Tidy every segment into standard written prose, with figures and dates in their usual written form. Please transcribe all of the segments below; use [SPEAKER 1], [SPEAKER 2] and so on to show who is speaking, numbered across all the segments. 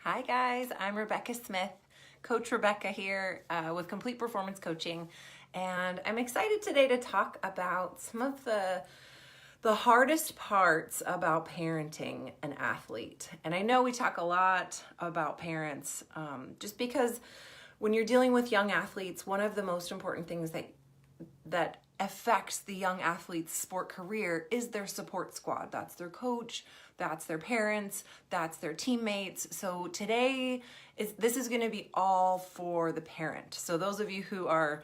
[SPEAKER 1] Hi guys, I'm Rebecca Smith, Coach Rebecca here with Complete Performance Coaching, and I'm excited today to talk about some of the hardest parts about parenting an athlete. And I know we talk a lot about parents just because when you're dealing with young athletes, one of the most important things that affects the young athlete's sport career is their support squad. That's their coach, that's their parents, that's their teammates. So today this is going to be all for the parent. So those of you who are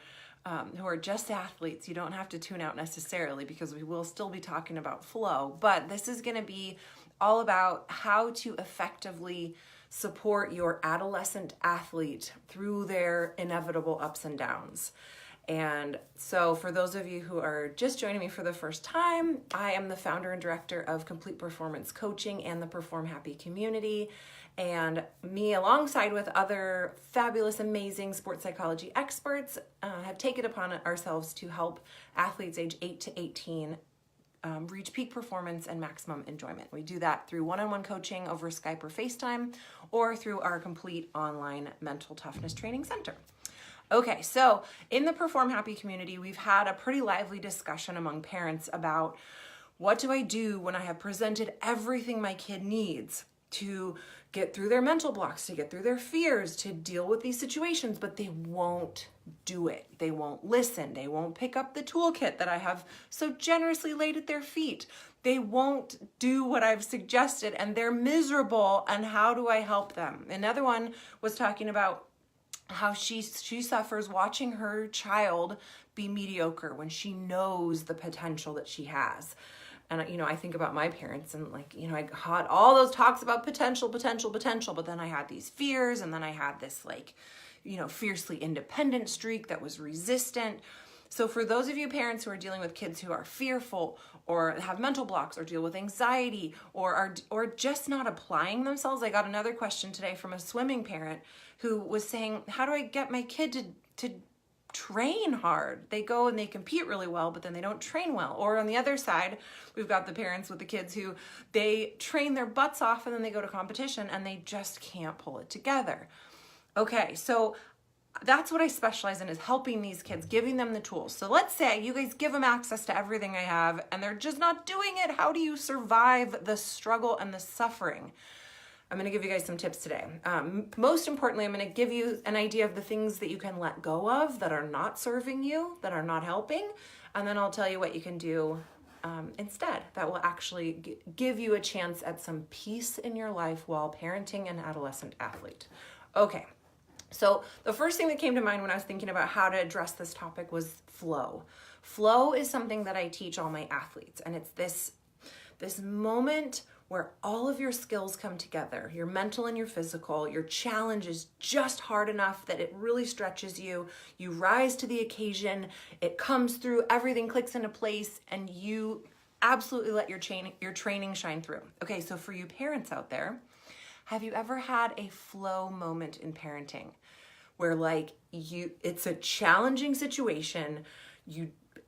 [SPEAKER 1] just athletes, you don't have to tune out necessarily because we will still be talking about flow, but this is going to be all about how to effectively support your adolescent athlete through their inevitable ups and downs. And so for those of you who are just joining me for the first time, I am the founder and director of Complete Performance Coaching and the Perform Happy community. And me, alongside with other fabulous, amazing sports psychology experts, have taken upon ourselves to help athletes age 8 to 18 reach peak performance and maximum enjoyment. We do that through one-on-one coaching over Skype or FaceTime, or through our complete online mental toughness training center. Okay, so in the Perform Happy community, we've had a pretty lively discussion among parents about what do I do when I have presented everything my kid needs to get through their mental blocks, to get through their fears, to deal with these situations, but they won't do it. They won't listen. They won't pick up the toolkit that I have so generously laid at their feet. They won't do what I've suggested, and they're miserable, and how do I help them? Another one was talking about how she suffers watching her child be mediocre when she knows the potential that she has. And, I think about my parents and I had all those talks about potential, but then I had these fears, and then I had this fiercely independent streak that was resistant. So for those of you parents who are dealing with kids who are fearful or have mental blocks or deal with anxiety or just not applying themselves, I got another question today from a swimming parent who was saying, how do I get my kid to train hard? They go and they compete really well, but then they don't train well. Or on the other side, we've got the parents with the kids who they train their butts off and then they go to competition and they just can't pull it together. Okay, so that's what I specialize in, is helping these kids, giving them the tools. So let's say you guys give them access to everything I have and they're just not doing it. How do you survive the struggle and the suffering? I'm going to give you guys some tips today. Most importantly, I'm going to give you an idea of the things that you can let go of that are not serving you, that are not helping. And then I'll tell you what you can do instead that will actually give you a chance at some peace in your life while parenting an adolescent athlete. Okay. So the first thing that came to mind when I was thinking about how to address this topic was flow. Flow is something that I teach all my athletes, and it's this moment where all of your skills come together, your mental and your physical. Your challenge is just hard enough that it really stretches you. You rise to the occasion, it comes through, everything clicks into place, and you absolutely let your training shine through. Okay, so for you parents out there, have you ever had a flow moment in parenting where it's a challenging situation,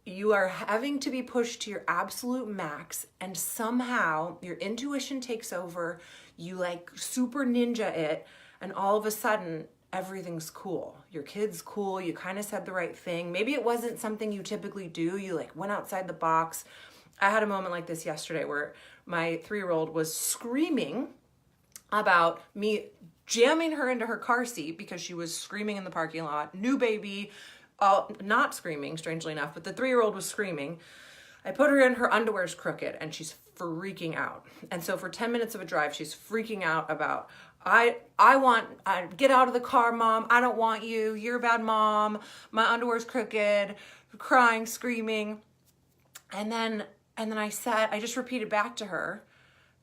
[SPEAKER 1] you are having to be pushed to your absolute max, and somehow your intuition takes over, you super ninja it, and all of a sudden everything's cool. Your kid's cool, you kind of said the right thing. Maybe it wasn't something you typically do, you went outside the box. I had a moment like this yesterday where my 3-year-old was screaming about me jamming her into her car seat because she was screaming in the parking lot. New baby, not screaming, strangely enough, but the 3-year-old was screaming. I put her in, her underwear's crooked, and she's freaking out. And so for 10 minutes of a drive, she's freaking out about, I get out of the car, Mom. I don't want you. You're a bad mom. My underwear's crooked, crying, screaming. And then I just repeated back to her,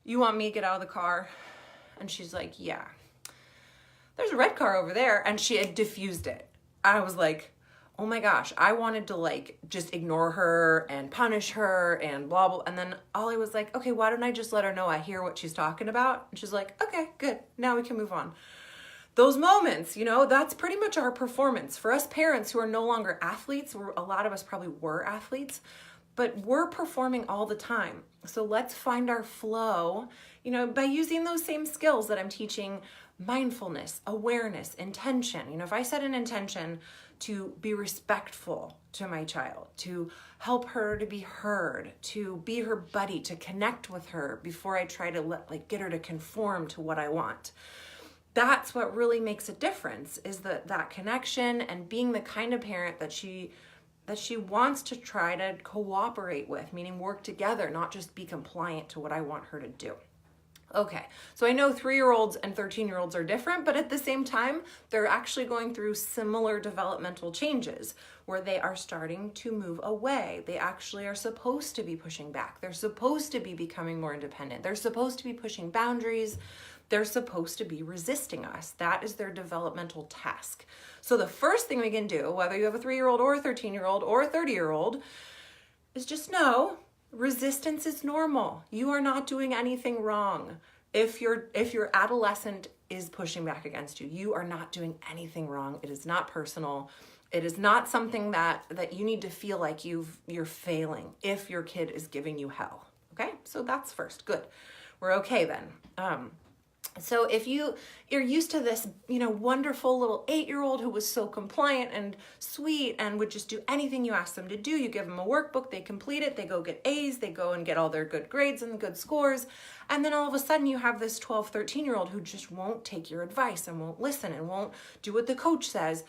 [SPEAKER 1] you want me to get out of the car? And she's like, yeah. There's a red car over there. And she had diffused it. I was like, oh my gosh, I wanted to just ignore her and punish her and blah, blah. And then Ollie was like, okay, why don't I just let her know I hear what she's talking about? And she's like, okay, good. Now we can move on. Those moments, that's pretty much our performance. For us parents who are no longer athletes, a lot of us probably were athletes, but we're performing all the time. So let's find our flow, by using those same skills that I'm teaching: mindfulness, awareness, intention. If I set an intention to be respectful to my child, to help her to be heard, to be her buddy, to connect with her before I try to get her to conform to what I want. That's what really makes a difference, is that connection and being the kind of parent that she wants to try to cooperate with, meaning work together, not just be compliant to what I want her to do. Okay, so I know 3-year-olds and 13-year-olds are different, but at the same time, they're actually going through similar developmental changes where they are starting to move away. They actually are supposed to be pushing back. They're supposed to be becoming more independent. They're supposed to be pushing boundaries. They're supposed to be resisting us. That is their developmental task. So the first thing we can do, whether you have a 3-year-old or a 13-year-old or a 30-year-old, is just know resistance is normal. You are not doing anything wrong. If your adolescent is pushing back against you, you are not doing anything wrong. It is not personal. It is not something that you need to feel like you're failing if your kid is giving you hell. Okay, so that's first. Good. We're okay then. So if you're used to this, wonderful little 8-year-old who was so compliant and sweet and would just do anything you ask them to do, you give them a workbook, they complete it, they go get A's, they go and get all their good grades and good scores. And then all of a sudden you have this 12, 13-year-old who just won't take your advice and won't listen and won't do what the coach says.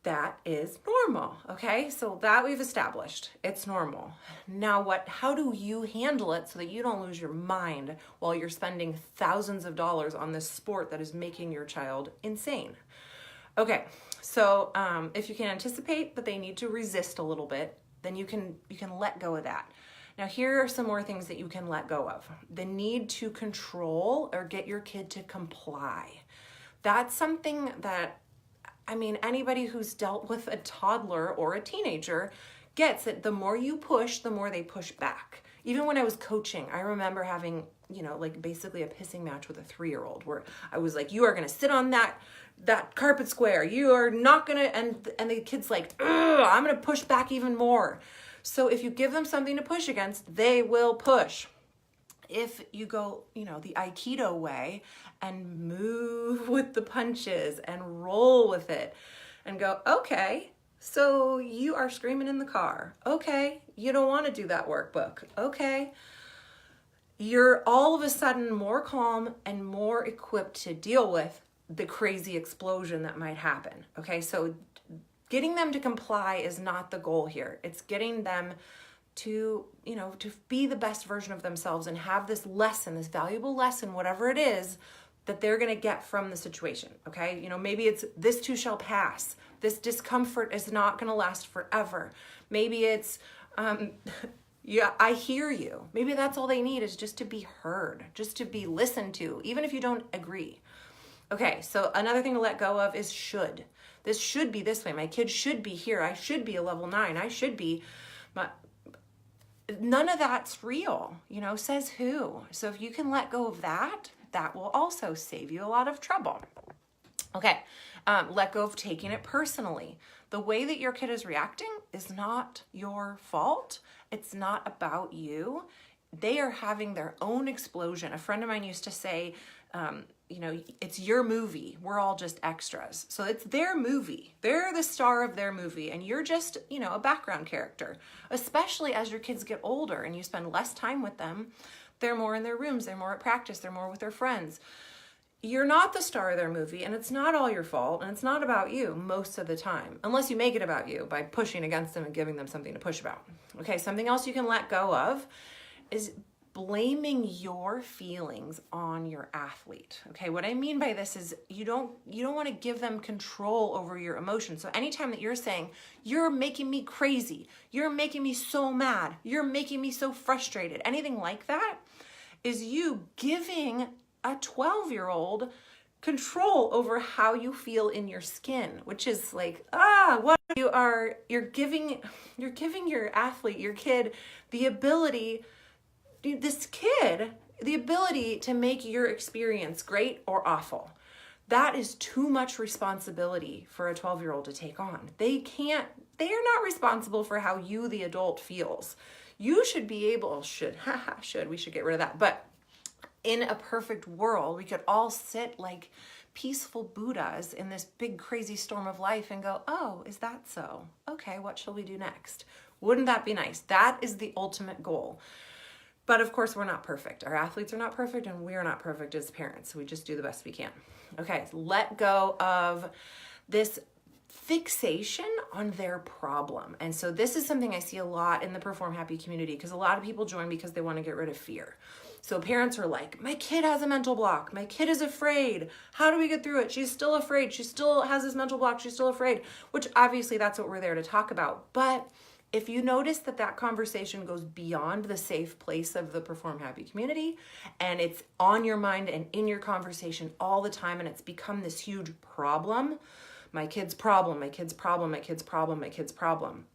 [SPEAKER 1] That is normal, okay? So that we've established, it's normal. Now how do you handle it so that you don't lose your mind while you're spending thousands of dollars on this sport that is making your child insane? Okay, so if you can anticipate that they need to resist a little bit, then you can let go of that. Now here are some more things that you can let go of. The need to control or get your kid to comply. That's something that anybody who's dealt with a toddler or a teenager gets it. The more you push, the more they push back. Even when I was coaching, I remember having, basically a pissing match with a 3-year-old where I was like, you are going to sit on that carpet square. You are not going to, and the kid's like, I'm going to push back even more. So if you give them something to push against, they will push. If you go, the Aikido way and move with the punches and roll with it and go, okay, so you are screaming in the car. Okay, you don't want to do that workbook. Okay, you're all of a sudden more calm and more equipped to deal with the crazy explosion that might happen. Okay, so getting them to comply is not the goal here. It's getting them to be the best version of themselves and have this lesson, this valuable lesson, whatever it is that they're going to get from the situation. Okay. Maybe it's this too shall pass. This discomfort is not going to last forever. Maybe it's, yeah, I hear you. Maybe that's all they need, is just to be heard, just to be listened to, even if you don't agree. Okay. So another thing to let go of is should. This should be this way. My kid should be here. I should be a level 9. I should be none of that's real, says who. So if you can let go of that, that will also save you a lot of trouble. Okay, let go of taking it personally. The way that your kid is reacting is not your fault. It's not about you. They are having their own explosion. A friend of mine used to say, it's your movie. We're all just extras. So it's their movie. They're the star of their movie, and you're just, a background character. Especially as your kids get older and you spend less time with them, they're more in their rooms, they're more at practice, they're more with their friends. You're not the star of their movie, and it's not all your fault, and it's not about you most of the time, unless you make it about you by pushing against them and giving them something to push about. Okay, something else you can let go of is blaming your feelings on your athlete. Okay, what I mean by this is you don't want to give them control over your emotions. So anytime that you're saying, you're making me crazy, you're making me so mad, you're making me so frustrated, anything like that, is you giving a 12-year-old control over how you feel in your skin, which is like, you're giving your athlete, your kid, the ability to make your experience great or awful. That is too much responsibility for a 12-year-old to take on. They are not responsible for how you, the adult, feels. You should be able, we should get rid of that. But in a perfect world, we could all sit like peaceful Buddhas in this big crazy storm of life and go, oh, is that so? Okay, what shall we do next? Wouldn't that be nice? That is the ultimate goal. But of course, we're not perfect. Our athletes are not perfect, and we are not perfect as parents. We just do the best we can. Okay, let go of this fixation on their problem. And so this is something I see a lot in the Perform Happy community, because a lot of people join because they want to get rid of fear. So parents are like, my kid has a mental block. My kid is afraid. How do we get through it? She's still afraid. She still has this mental block. She's still afraid, which obviously that's what we're there to talk about. But if you notice that conversation goes beyond the safe place of the Perform Happy community, and it's on your mind and in your conversation all the time, and it's become this huge problem, my kid's problem, my kid's problem, my kid's problem, my kid's problem,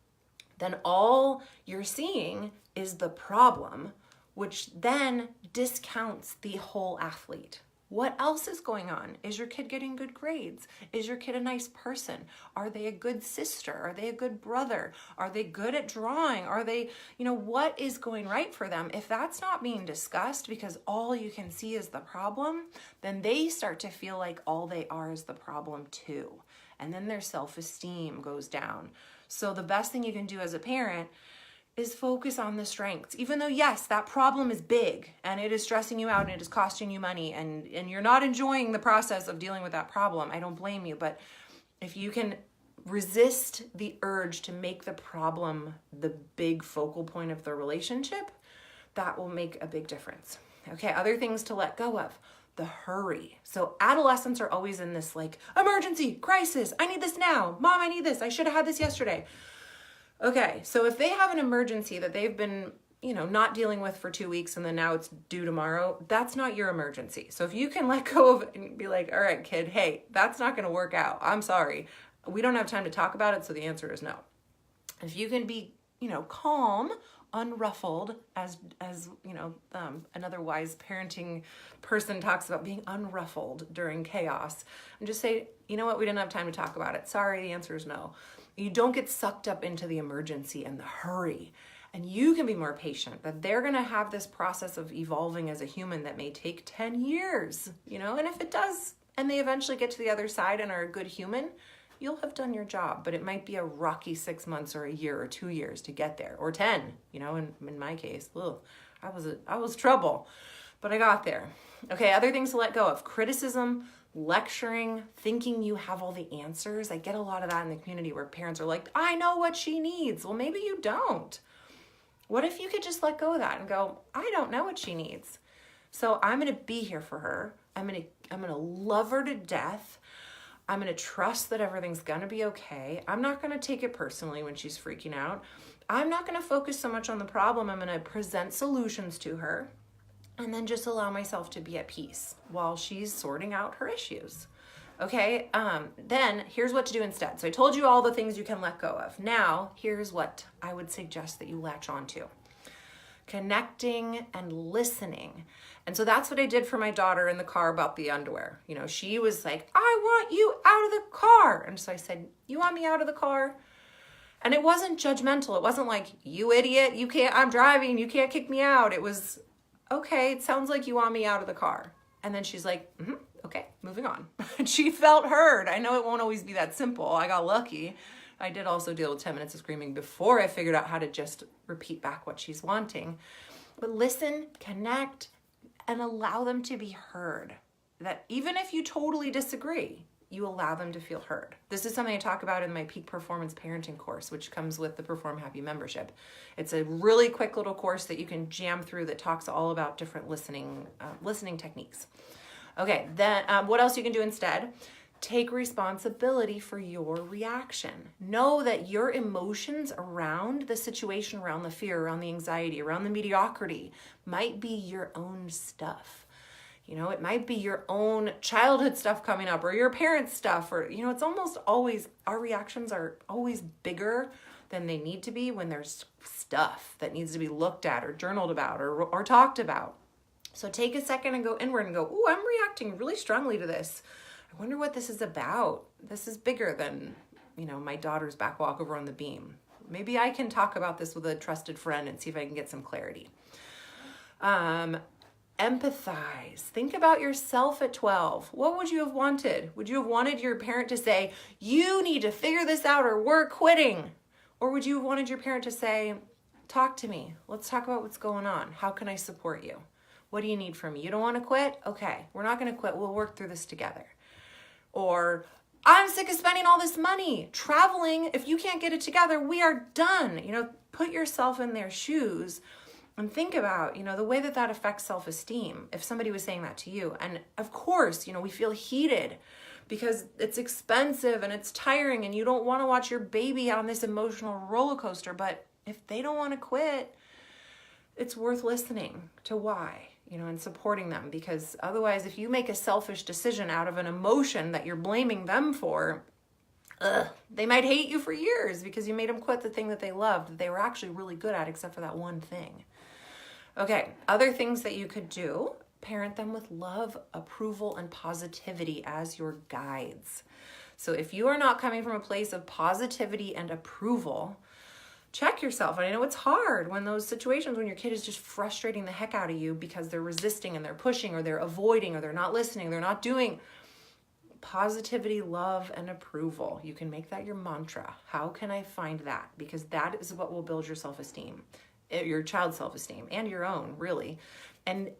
[SPEAKER 1] then all you're seeing is the problem, which then discounts the whole athlete. What else is going on? Is your kid getting good grades? Is your kid a nice person? Are they a good sister? Are they a good brother? Are they good at drawing? Are they, what is going right for them? If that's not being discussed because all you can see is the problem, then they start to feel like all they are is the problem too. And then their self-esteem goes down. So the best thing you can do as a parent is focus on the strengths. Even though, yes, that problem is big and it is stressing you out and it is costing you money and you're not enjoying the process of dealing with that problem, I don't blame you. But if you can resist the urge to make the problem the big focal point of the relationship, that will make a big difference. Okay, other things to let go of. The hurry. So adolescents are always in this like, emergency, crisis, I need this now. Mom, I need this. I should have had this yesterday. Okay, so if they have an emergency that they've been, not dealing with for 2 weeks and then now it's due tomorrow, that's not your emergency. So if you can let go of it and be like, all right, kid, hey, that's not going to work out. I'm sorry. We don't have time to talk about it, so the answer is no. If you can be, calm, unruffled, as another wise parenting person talks about being unruffled during chaos, and just say, you know what, we didn't have time to talk about it. Sorry, the answer is no. You don't get sucked up into the emergency and the hurry. And you can be more patient, that they're going to have this process of evolving as a human that may take 10 years, and if it does, and they eventually get to the other side and are a good human, you'll have done your job. But it might be a rocky 6 months or a year or 2 years to get there, or 10, in my case, I was trouble, but I got there. Okay, other things to let go of: criticism, lecturing, thinking you have all the answers. I get a lot of that in the community where parents are like, I know what she needs. Well, maybe you don't. What if you could just let go of that and go, I don't know what she needs. So I'm going to be here for her. I'm going to love her to death. I'm going to trust that everything's going to be okay. I'm not going to take it personally when she's freaking out. I'm not going to focus so much on the problem. I'm going to present solutions to her. And then just allow myself to be at peace while she's sorting out her issues. Okay, then here's what to do instead. So I told you all the things you can let go of. Now, here's what I would suggest that you latch onto. Connecting and listening. And so that's what I did for my daughter in the car about the underwear. She was like, I want you out of the car. And so I said, you want me out of the car? And it wasn't judgmental. It wasn't like, you idiot, I'm driving, you can't kick me out. It was, okay, it sounds like you want me out of the car. And then she's like, okay, moving on. She felt heard. I know it won't always be that simple. I got lucky. I did also deal with 10 minutes of screaming before I figured out how to just repeat back what she's wanting. But listen, connect, and allow them to be heard. That even if you totally disagree, you allow them to feel heard. This is something I talk about in my Peak Performance Parenting course, which comes with the Perform Happy membership. It's a really quick little course that you can jam through that talks all about different listening techniques. Okay, then what else you can do instead? Take responsibility for your reaction. Know that your emotions around the situation, around the fear, around the anxiety, around the mediocrity might be your own stuff. It might be your own childhood stuff coming up or your parents' stuff, or, it's almost always, our reactions are always bigger than they need to be when there's stuff that needs to be looked at or journaled about or talked about. So take a second and go inward and go, ooh, I'm reacting really strongly to this. I wonder what this is about. This is bigger than, my daughter's back walk over on the beam. Maybe I can talk about this with a trusted friend and see if I can get some clarity. Empathize. Think about yourself at 12. What would you have wanted? Would you have wanted your parent to say, you need to figure this out or we're quitting? Or would you have wanted your parent to say, talk to me. Let's talk about what's going on. How can I support you? What do you need from me? You don't want to quit? Okay, we're not going to quit. We'll work through this together. Or, I'm sick of spending all this money traveling. If you can't get it together, we are done. Put yourself in their shoes and think about, the way that affects self-esteem. If somebody was saying that to you, and of course, we feel heated because it's expensive and it's tiring and you don't want to watch your baby on this emotional roller coaster. But if they don't want to quit, it's worth listening to why, and supporting them, because otherwise, if you make a selfish decision out of an emotion that you're blaming them for, they might hate you for years because you made them quit the thing that they loved, that they were actually really good at, except for that one thing. Okay, other things that you could do: parent them with love, approval, and positivity as your guides. So if you are not coming from a place of positivity and approval, check yourself. And I know it's hard when those situations when your kid is just frustrating the heck out of you because they're resisting and they're pushing or they're avoiding or they're not listening, they're not doing. Positivity, love, and approval. You can make that your mantra. How can I find that? Because that is what will build your self-esteem, your child's self-esteem, and your own, really. And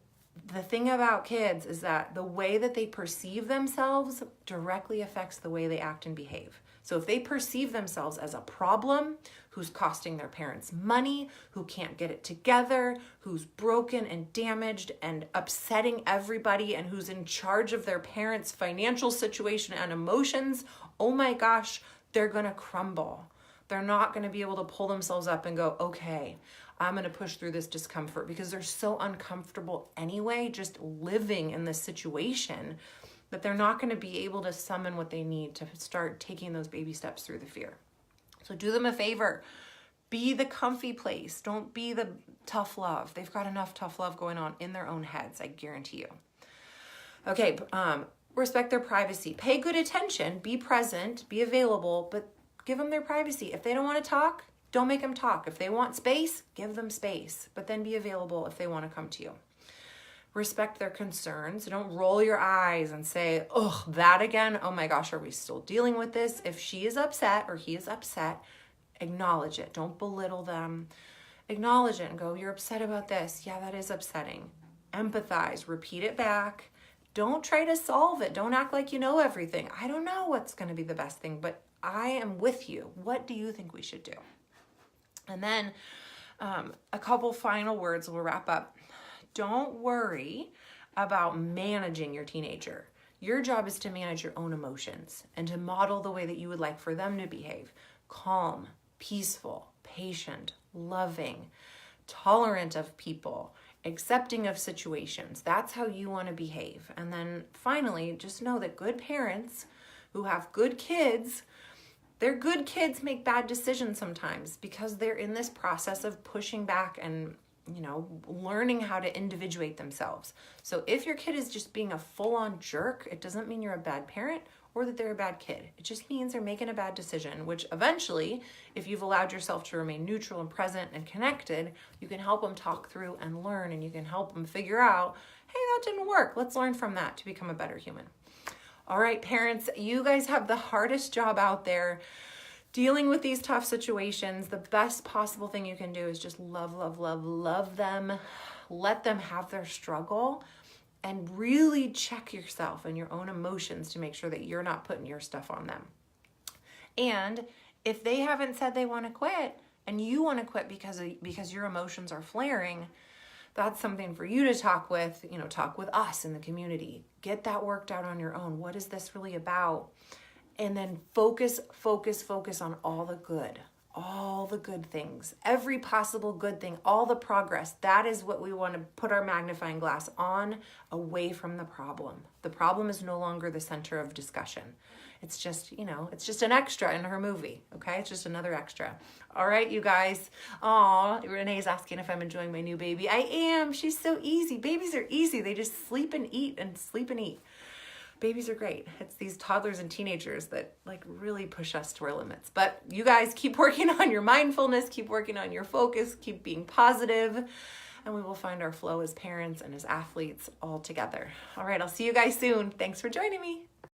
[SPEAKER 1] the thing about kids is that the way that they perceive themselves directly affects the way they act and behave. So if they perceive themselves as a problem, who's costing their parents money, who can't get it together, who's broken and damaged and upsetting everybody, and who's in charge of their parents' financial situation and emotions, oh my gosh, they're gonna crumble. They're not gonna be able to pull themselves up and go, okay, I'm gonna push through this discomfort, because they're so uncomfortable anyway, just living in this situation, that they're not going to be able to summon what they need to start taking those baby steps through the fear. So do them a favor. Be the comfy place. Don't be the tough love. They've got enough tough love going on in their own heads, I guarantee you. Okay, respect their privacy. Pay good attention. Be present. Be available, but give them their privacy. If they don't want to talk, don't make them talk. If they want space, give them space, but then be available if they want to come to you. Respect their concerns. Don't roll your eyes and say, oh, that again? Oh my gosh, are we still dealing with this? If she is upset or he is upset, acknowledge it. Don't belittle them. Acknowledge it and go, you're upset about this. Yeah, that is upsetting. Empathize. Repeat it back. Don't try to solve it. Don't act like you know everything. I don't know what's going to be the best thing, but I am with you. What do you think we should do? And then a couple final words, we'll wrap up. Don't worry about managing your teenager. Your job is to manage your own emotions and to model the way that you would like for them to behave. Calm, peaceful, patient, loving, tolerant of people, accepting of situations. That's how you want to behave. And then finally, just know that good parents who have good kids, their good kids make bad decisions sometimes because they're in this process of pushing back and learning how to individuate themselves. So if your kid is just being a full-on jerk, it doesn't mean you're a bad parent or that they're a bad kid. It just means they're making a bad decision, which eventually, if you've allowed yourself to remain neutral and present and connected, you can help them talk through and learn, and you can help them figure out, hey, that didn't work. Let's learn from that to become a better human. All right, parents, you guys have the hardest job out there. Dealing with these tough situations, the best possible thing you can do is just love them. Let them have their struggle and really check yourself and your own emotions to make sure that you're not putting your stuff on them. And if they haven't said they want to quit and you want to quit because your emotions are flaring, that's something for you to talk with us in the community. Get that worked out on your own. What is this really about? And then focus on all the good things, every possible good thing, all the progress. That is what we want to put our magnifying glass on, away from the problem. The problem is no longer the center of discussion. It's just, it's just an extra in her movie, okay? It's just another extra. All right, you guys. Aw, Renee's asking if I'm enjoying my new baby. I am. She's so easy. Babies are easy. They just sleep and eat and sleep and eat. babies are great. It's these toddlers and teenagers that like really push us to our limits. But you guys keep working on your mindfulness, keep working on your focus, keep being positive, and we will find our flow as parents and as athletes all together. All right, I'll see you guys soon. Thanks for joining me.